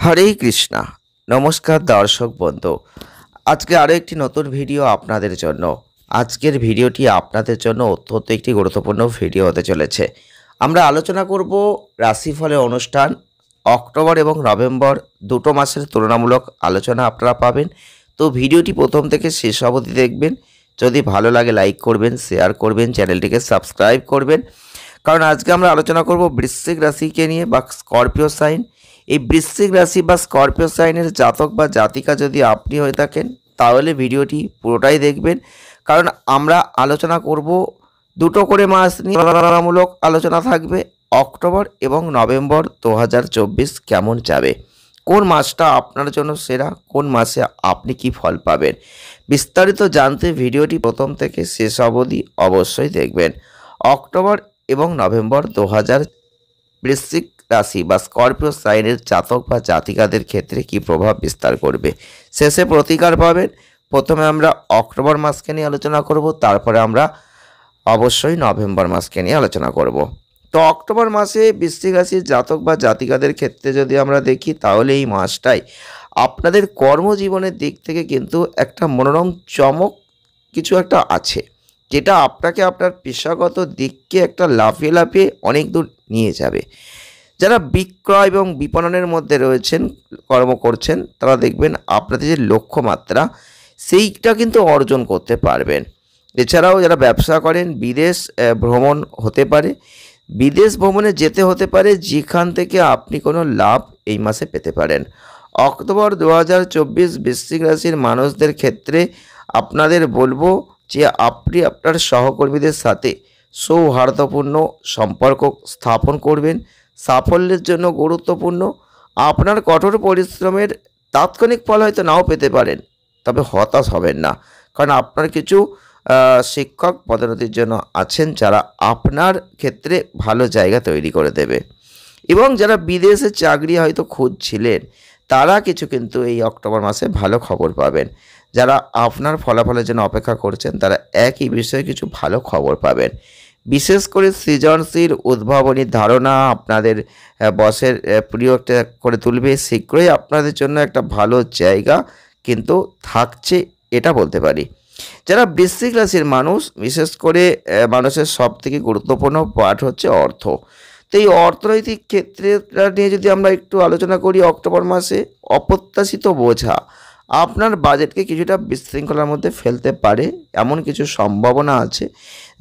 হরে কৃষ্ণা। নমস্কার দর্শক বন্ধু, আজকে আরও একটি নতুন ভিডিও আপনাদের জন্য। আজকের ভিডিওটি আপনাদের জন্য অত্যন্ত একটি গুরুত্বপূর্ণ ভিডিও হতে চলেছে। আমরা আলোচনা করব রাশিফলের অনুষ্ঠান। অক্টোবর এবং নভেম্বর দুটো মাসের তুলনামূলক আলোচনা আপনারা পাবেন। তো ভিডিওটি প্রথম থেকে শেষ অবধি দেখবেন। যদি ভালো লাগে লাইক করবেন, শেয়ার করবেন, চ্যানেলটিকে সাবস্ক্রাইব করবেন। কারণ আজকে আমরা আলোচনা করব বৃশ্চিক রাশিকে নিয়ে বা স্করপিও সাইন। এই বৃশ্চিক রাশি বা স্করপিও সাইনের জাতক বা জাতিকা যদি আপনি হয়ে থাকেন তাহলে ভিডিওটি পুরোটাই দেখবেন। কারণ আমরা আলোচনা করব দুটো করে মাস নিয়ে তুলনামূলক আলোচনা থাকবে। অক্টোবর এবং নভেম্বর 2024 কেমন যাবে, কোন মাসটা আপনার জন্য সেরা, কোন মাসে আপনি কি ফল পাবেন, বিস্তারিত জানতে ভিডিওটি প্রথম থেকে শেষ অবধি অবশ্যই দেখবেন। অক্টোবর এবং নভেম্বর 2000 বৃশ্চিক রাশি বা স্করপিও সাইনের জাতক বা জাতিকাদের ক্ষেত্রে কি প্রভাব বিস্তার করবে, শেষে প্রতিকার পাবেন। প্রথমে আমরা অক্টোবর মাসকে নিয়ে আলোচনা করব, তারপরে আমরা অবশ্যই নভেম্বর মাসকে নিয়ে আলোচনা করব। তো অক্টোবর মাসে বৃশ্চিক রাশির জাতক বা জাতিকাদের ক্ষেত্রে যদি আমরা দেখি তাহলে এই মাসটাই আপনাদের কর্মজীবনের দিক থেকে কিন্তু একটা মনোরম চমক কিছু একটা আছে, যেটা আপনাকে আপনার পেশাগত দিককে একটা লাফিয়ে লাফিয়ে অনেক দূর নিয়ে যাবে। যারা বিক্রয় এবং বিপণনের মধ্যে রয়েছেন, কর্ম করছেন, তারা দেখবেন আপনাদের যে লক্ষ্যমাত্রা সেইটা কিন্তু অর্জন করতে পারবেন। এছাড়াও যারা ব্যবসা করেন, বিদেশ ভ্রমণ হতে পারে, বিদেশ ভ্রমণে যেতে হতে পারে, যেখান থেকে আপনি কোনো লাভ এই মাসে পেতে পারেন। অক্টোবর 2024 বৃশ্চিক রাশির মানুষদের ক্ষেত্রে আপনাদের বলবো যে আপনি আপনার সহকর্মীদের সাথে সৌহার্দ্যপূর্ণ সম্পর্ক স্থাপন করবেন। সাফল্যের জন্য গুরুত্বপূর্ণ। আপনার কঠোর পরিশ্রমের তাৎক্ষণিক ফল হয়তো নাও পেতে পারেন, তবে হতাশ হবেন না, কারণ আপনার কিছু শিক্ষক পদোন্নতির জন্য আছেন যারা আপনার ক্ষেত্রে ভালো জায়গা তৈরি করে দেবে। এবং যারা বিদেশে চাকরি হয়তো খুঁজছিলেন তারা কিছু কিন্তু এই অক্টোবর মাসে ভালো খবর পাবেন। যারা আপনার ফলাফলের জন্য অপেক্ষা করছেন তারা একই বিষয়ে কিছু ভালো খবর পাবেন। বিশেষ করে সৃজনশীল উদ্ভাবনী ধারণা আপনাদের বসের প্রিয় একটা করে তুলবে। শীঘ্রই আপনাদের জন্য একটা ভালো জায়গা কিন্তু থাকছে, এটা বলতে পারি। যারা বৃশ্চিক রাশির মানুষ, বিশেষ করে মানুষের সবথেকে গুরুত্বপূর্ণ পার্ট হচ্ছে অর্থ। তো এই অর্থনৈতিক ক্ষেত্রটা নিয়ে যদি আমরা একটু আলোচনা করি, অক্টোবর মাসে অপ্রত্যাশিত বোঝা আপনার বাজেটকে কিছুটা বিশৃঙ্খলার মধ্যে ফেলতে পারে, এমন কিছু সম্ভাবনা আছে।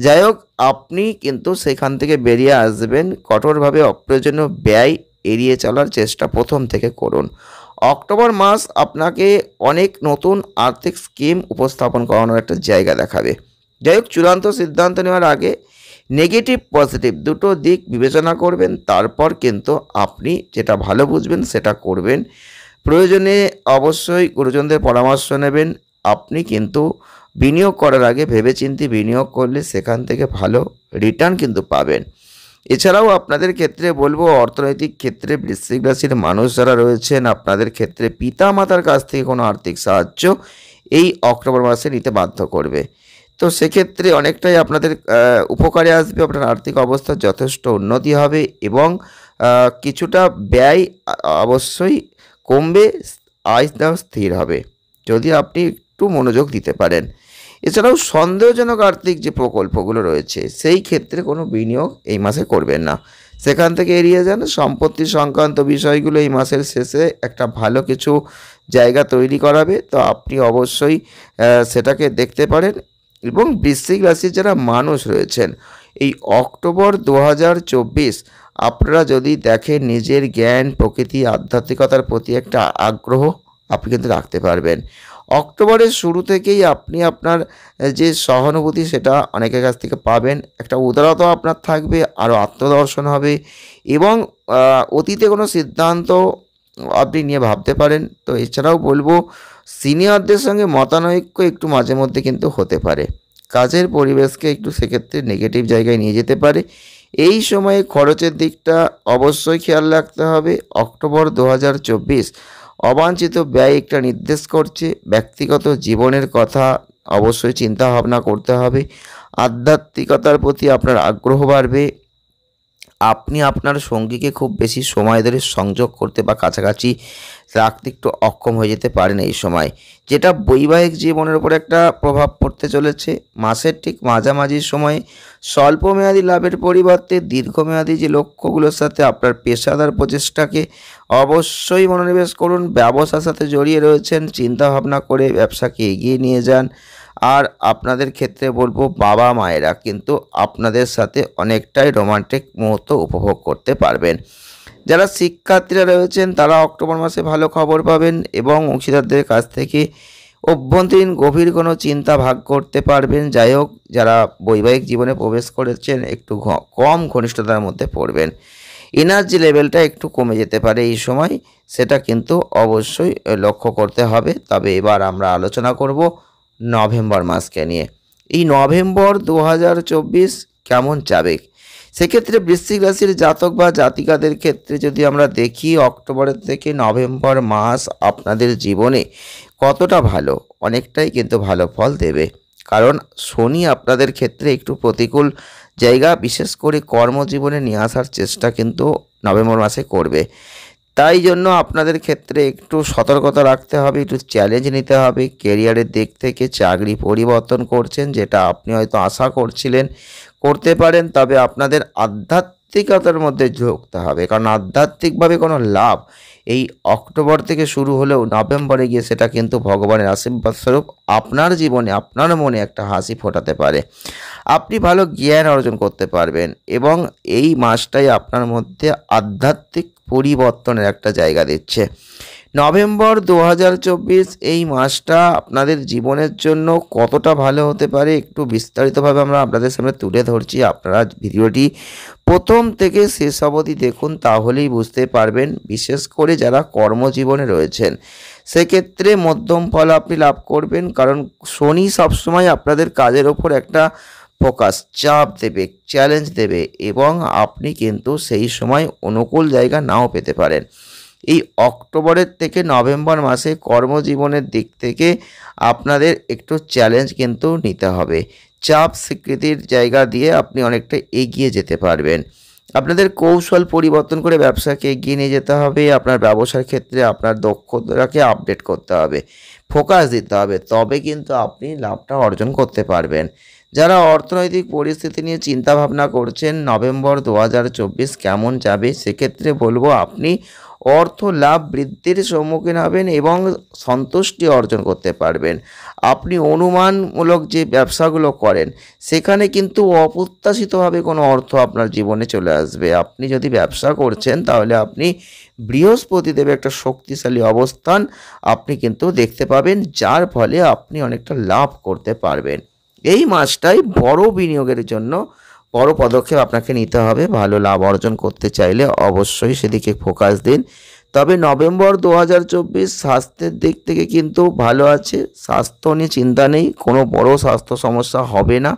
যাই হোক, আপনি কিন্তু সেখান থেকে বেরিয়ে আসবেন। কঠোরভাবে অপ্রয়োজনীয় ব্যয় এড়িয়ে চলার চেষ্টা প্রথম থেকে করুন। অক্টোবর মাস আপনাকে অনেক নতুন আর্থিক স্কিম উপস্থাপন করানোর একটা জায়গা দেখাবে। যাই হোক, চূড়ান্ত সিদ্ধান্ত নেওয়ার আগে নেগেটিভ পজিটিভ দুটো দিক বিবেচনা করবেন, তারপর কিন্তু আপনি যেটা ভালো বুঝবেন সেটা করবেন। প্রয়োজনে অবশ্যই গুরুজনদের পরামর্শ নেবেন। আপনি কিন্তু বিনিয়োগ করার আগে ভেবেচিন্তে বিনিয়োগ করলে সেখান থেকে ভালো রিটার্ন কিন্তু পাবেন। এছাড়াও আপনাদের ক্ষেত্রে বলবো, অর্থনৈতিক ক্ষেত্রে বৃশ্চিক রাশির মানুষ যারা রয়েছেন আপনাদের ক্ষেত্রে পিতা মাতার কাছ থেকে কোনো আর্থিক সাহায্য এই অক্টোবর মাসে নিতে বাধ্য করবে। তো সেক্ষেত্রে অনেকটাই আপনাদের উপকারে আসবে। আপনার আর্থিক অবস্থা যথেষ্ট উন্নতি হবে এবং কিছুটা ব্যয় অবশ্যই কমবে, আয়টাও স্থির হবে যদি আপনি একটু মনোযোগ দিতে পারেন। এছাড়াও সন্দেহজনক আর্থিক যে প্রকল্পগুলো রয়েছে সেই ক্ষেত্রে কোনো বিনিয়োগ এই মাসে করবেন না, সেখান থেকে এড়িয়ে যান। সম্পত্তি সংক্রান্ত বিষয়গুলো এই মাসের শেষে একটা ভালো কিছু জায়গা তৈরি করাবে, তো আপনি অবশ্যই সেটাকে দেখতে পারেন। এবং বৃশ্চিক রাশির যারা মানুষ রয়েছেন, এই অক্টোবর 2024 আপনারা যদি দেখেন নিজের জ্ঞান, প্রকৃতি, আধ্যাত্মিকতার প্রতি একটা আগ্রহ আপনি কিন্তু রাখতে পারবেন। অক্টোবরের শুরু থেকেই আপনি আপনার যে সহানুভূতি সেটা অনেকের কাছ থেকে পাবেন। একটা উদারতা আপনার থাকবে, আরও আত্মদর্শন হবে এবং অতীতে কোনো সিদ্ধান্ত আপনি নিয়ে ভাবতে পারেন। তো এছাড়াও বলবো, সিনিয়রদের সঙ্গে মতানৈক্য একটু মাঝে মধ্যে কিন্তু হতে পারে। কাজের পরিবেশকে একটু সেক্ষেত্রে নেগেটিভ জায়গায় নিয়ে যেতে পারে। এই সময়ে খরচের দিকটা অবশ্যই খেয়াল রাখতে হবে। অক্টোবর 2024 অবাঞ্ছিত ব্যয় একটা নির্দেশ করছে। ব্যক্তিগত জীবনের কথা অবশ্যই চিন্তা ভাবনা করতে হবে। আধ্যাত্মিকতার প্রতি আপনার আগ্রহ বাড়বে। আপনি আপনার সঙ্গীকে খুব বেশি সময় ধরে সংযোগ করতে বা কাছাকাছি রাখতে একটু অক্ষম হয়ে যেতে পারেন এই সময়, যেটা বৈবাহিক জীবনের উপর একটা প্রভাব পড়তে চলেছে। মাসের ঠিক মাঝামাঝি সময়ে স্বল্পমেয়াদী লাভের পরিবর্তে দীর্ঘমেয়াদী যে লক্ষ্যগুলোর সাথে আপনার পেশাদার প্রচেষ্টাকে অবশ্যই মনোনিবেশ করুন। ব্যবসার সাথে জড়িয়ে রয়েছেন, চিন্তাভাবনা করে ব্যবসাকে এগিয়ে নিয়ে যান। আর আপনাদের ক্ষেত্রে বলবো, বাবা মায়েরা কিন্তু আপনাদের সাথে অনেকটাই রোমান্টিক মুহূর্ত উপভোগ করতে পারবেন। যারা শিক্ষার্থীরা রয়েছেন তারা অক্টোবর মাসে ভালো খবর পাবেন এবং অংশীদারদের কাছ থেকে অভ্যন্তরীণ গভীর কোনো চিন্তা ভাগ করতে পারবেন। যাই হোক, যারা বৈবাহিক জীবনে প্রবেশ করেছেন একটু কম ঘনিষ্ঠতার মধ্যে পড়বেন। এনার্জি লেভেলটা একটু কমে যেতে পারে এই সময়, সেটা কিন্তু অবশ্যই লক্ষ্য করতে হবে। তবে এবার আমরা আলোচনা করব নভেম্বর মাসকে নিয়ে। এই নভেম্বর 2024 কেমন যাবে? সেক্ষেত্রে বৃশ্চিক রাশির জাতক বা জাতিকাদের ক্ষেত্রে যদি আমরা দেখি, অক্টোবরের থেকে নভেম্বর মাস আপনাদের জীবনে কতটা ভালো, অনেকটাই কিন্তু ভালো ফল দেবে। কারণ শনি আপনাদের ক্ষেত্রে একটু প্রতিকূল জায়গা, বিশেষ করে কর্মজীবনে নিয়ে আসার চেষ্টা কিন্তু নভেম্বর মাসে করবে। তাই জন্য আপনাদের ক্ষেত্রে একটু সতর্কতা রাখতে হবে, একটু চ্যালেঞ্জ নিতে হবে। কেরিয়ারের দিক থেকে চাকরি পরিবর্তন করছেন, যেটা আপনি হয়তো আশা করছিলেন করতে পারেন, তবে আপনাদের আধ্যাত্মিকতার মধ্যে ঢুকতে হবে। কারণ আধ্যাত্মিকভাবে কোনো লাভ এই অক্টোবর থেকে শুরু হলেও নভেম্বরে গিয়ে সেটা কিন্তু ভগবানের আশীর্বাদ স্বরূপ আপনার জীবনে, আপনার মনে একটা হাসি ফোটাতে পারে। আপনি ভালো জ্ঞান অর্জন করতে পারবেন এবং এই মাসটাই আপনার মধ্যে আধ্যাত্মিক পরিবর্তনের একটা জায়গা দিচ্ছে। নভেম্বর 2024 এই মাসটা আপনাদের জীবনের জন্য কতটা ভালো হতে পারে একটু বিস্তারিতভাবে আমরা আপনাদের সামনে তুলে ধরছি। আপনারা ভিডিওটি প্রথম থেকে শেষ অবধি দেখুন, তাহলেই বুঝতে পারবেন। বিশেষ করে যারা কর্মজীবনে রয়েছেন সেক্ষেত্রে মধ্যম ফল আপনি লাভ করবেন, কারণ শনি সবসময় আপনাদের কাজের ওপর একটা ফোকাস, চাপ দেবে, চ্যালেঞ্জ দেবে এবং আপনি কিন্তু সেই সময় অনুকূল জায়গা নাও পেতে পারেন। এই অক্টোবরের থেকে নভেম্বর মাসে কর্মজীবনের দিক থেকে আপনাদের একটু চ্যালেঞ্জ কিন্তু নিতে হবে। চাপ স্বীকৃতির জায়গা দিয়ে আপনি অনেকটা এগিয়ে যেতে পারবেন। আপনাদের কৌশল পরিবর্তন করে ব্যবসাকে এগিয়ে নিয়ে যেতে হবে। আপনার ব্যবসার ক্ষেত্রে আপনার দক্ষতাকে আপডেট করতে হবে, ফোকাস দিতে হবে, তবে কিন্তু আপনি লাভটা অর্জন করতে পারবেন। যারা অর্থনৈতিক পরিস্থিতি নিয়ে চিন্তা ভাবনা করছেন নভেম্বর 2024 কেমন যাবে, সেক্ষেত্রে বলবো আপনি অর্থ লাভ বৃদ্ধির সম্মুখীন হবেন এবং সন্তুষ্টি অর্জন করতে পারবেন। আপনি অনুমানমূলক যে ব্যবসাগুলো করেন সেখানে কিন্তু অপ্রত্যাশিতভাবে কোনো অর্থ আপনার জীবনে চলে আসবে। আপনি যদি ব্যবসা করছেন তাহলে আপনি বৃহস্পতি দেবের একটা শক্তিশালী অবস্থান আপনি কিন্তু দেখতে পাবেন, যার ফলে আপনি অনেকটা লাভ করতে পারবেন। এই মাসটাই বড় বিনিয়োগের জন্য বড় পদক্ষেপ আপনাকে নিতে হবে। ভালো লাভ অর্জন করতে চাইলে অবশ্যই সেদিকে ফোকাস দিন। তবে নভেম্বর 2024 স্বাস্থ্যের দিক থেকে কিন্তু ভালো আছে, স্বাস্থ্য নিয়ে চিন্তা নেই, কোনো বড় স্বাস্থ্য সমস্যা হবে না।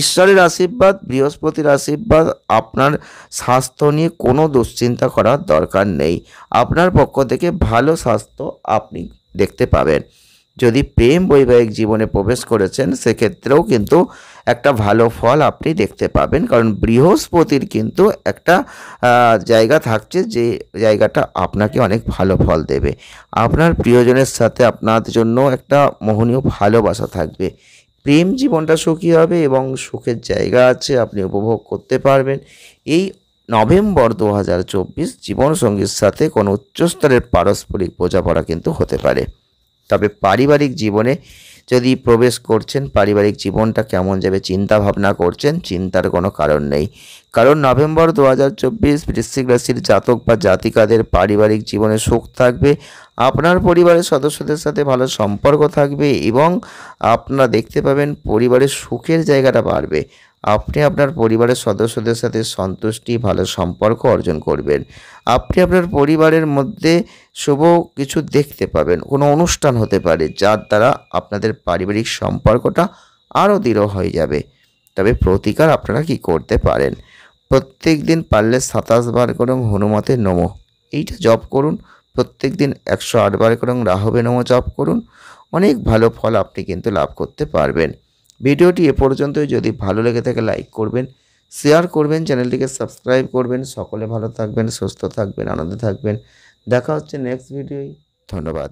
ঈশ্বরের আশীর্বাদ, বৃহস্পতির আশীর্বাদ, আপনার স্বাস্থ্য নিয়ে কোনো দুশ্চিন্তা করার দরকার নেই। আপনার পক্ষ থেকে ভালো স্বাস্থ্য আপনি দেখতে পাবেন। যদি প্রেম বৈবাহিক জীবনে প্রবেশ করেছেন সেক্ষেত্রেও কিন্তু একটা ভালো ফল আপনি দেখতে পাবেন, কারণ বৃহস্পতির কিন্তু একটা জায়গা থাকছে, যে জায়গাটা আপনাকে অনেক ভালো ফল দেবে। আপনার প্রিয়জনের সাথে আপনার জন্য একটা মোহনীয় ভালোবাসা থাকবে, প্রেম জীবনটা সুখী হবে এবং সুখের জায়গা আছে, আপনি উপভোগ করতে পারবেন। এই নভেম্বর 2024 জীবনসঙ্গীর সাথে কোনো উচ্চস্তরের পারস্পরিক বোঝাপড়া কিন্তু হতে পারে। তবে পারিবারিক জীবনে যদি প্রবেশ করছেন, পারিবারিক জীবনটা কেমন যাবে চিন্তা ভাবনা করছেন, চিন্তার কোনো কারণ নেই। কারণ নভেম্বর 2024 বৃশ্চিক রাশির জাতক বা জাতিকাদের পারিবারিক জীবনে সুখ থাকবে, আপনার পরিবারের সদস্যদের সাথে ভালো সম্পর্ক থাকবে এবং আপনারা দেখতে পাবেন পরিবারের সুখের জায়গাটা বাড়বে। আপনি আপনার পরিবারের সদস্যদের সাথে সন্তুষ্টি, ভালো সম্পর্ক অর্জন করবেন। আপনি আপনার পরিবারের মধ্যে শুভ কিছু দেখতে পাবেন, কোনো অনুষ্ঠান হতে পারে যার দ্বারা আপনাদের পারিবারিক সম্পর্কটা আরও দৃঢ় হয়ে যাবে। তবে প্রতিকার আপনারা কি করতে পারেন, প্রত্যেক দিন পারলে 27 বার করে হনুমতে নমঃ এইটা জপ করুন। প্রত্যেক দিন 108 বার করে রাহবে নমঃ জপ করুন। অনেক ভালো ফল আপনি কিন্তু লাভ করতে পারবেন। ভিডিওটি এ পর্যন্তই। যদি ভালো লেগে থাকে লাইক করবেন, শেয়ার করবেন, চ্যানেলটিকে সাবস্ক্রাইব করবেন। সকলে ভালো থাকবেন, সুস্থ থাকবেন, আনন্দে থাকবেন। দেখা হচ্ছে নেক্সট ভিডিওয়। ধন্যবাদ।